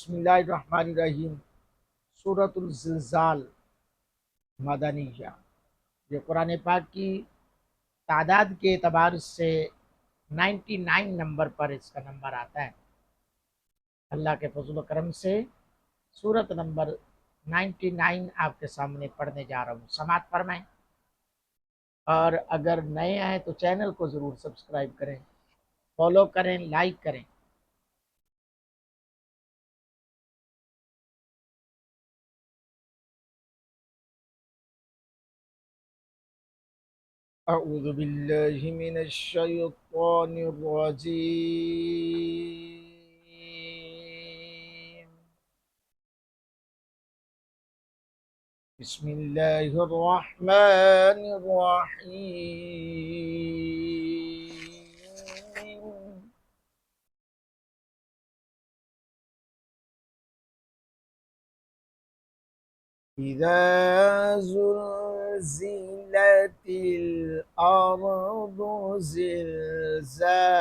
बिस्मिल्लाहिर्रहमानिर्रहीम। सूरतुल ज़िलज़ाल मदनिया। ये कुरान पाक की तादाद के एतबार से 99 नंबर पर इसका नंबर आता है। अल्लाह के फजल करम से सूरत नंबर 99 आपके सामने पढ़ने जा रहा हूँ। समात फरमाएं। और अगर नए हैं तो चैनल को ज़रूर सब्सक्राइब करें, फॉलो करें, लाइक करें। अऊज़ु बिल्लाहि मिनश शैतानिर रजीम। बिस्मिल्लाहिर्रहमानिर्रहीम। إذا زلزلت الأرض زلزالها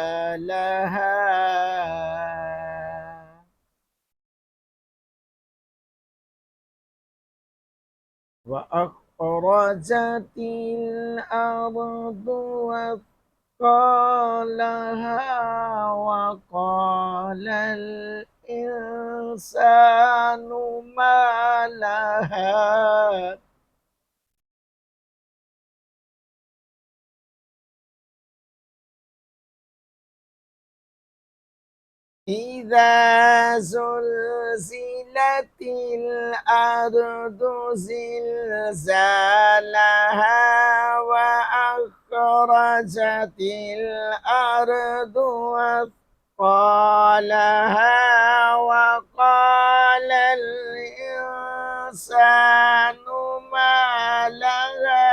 وأخرجت الأرض أثقالها وقال الإنسان ما لها إذا زلزلت الأرض زلزالها وأخرجت الأرض أثقالها وقال الإنسان ما لها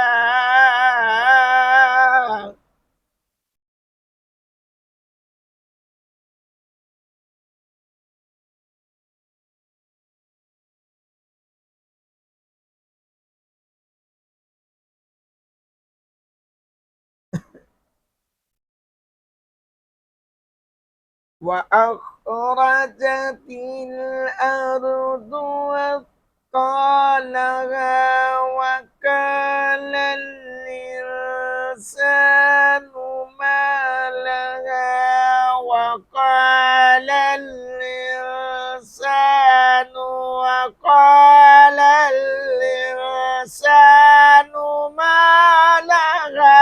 وأخرجت الأرض أثقالها وقال الإنسان ما لها وقال الإنسان ما لها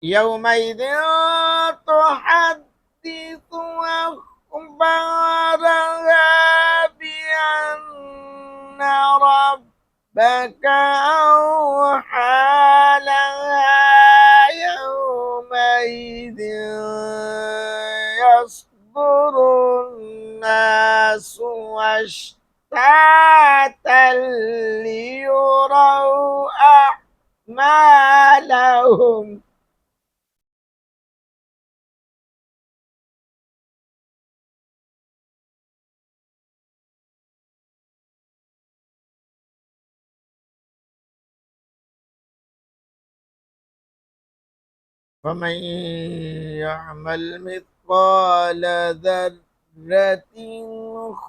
يومئذ تحدث أخبارها بأن ربك أوحى لها يومئذ يصدر الناس أشتاتا ليروا أعمالهم فمن يعمل مثقال ذرة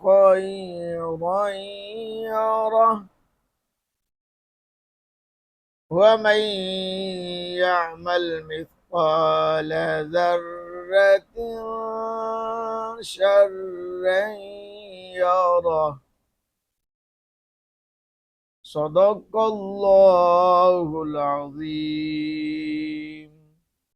خيرا يره ومن يعمل مثقال ذرة شرا يره صدق الله العظيم.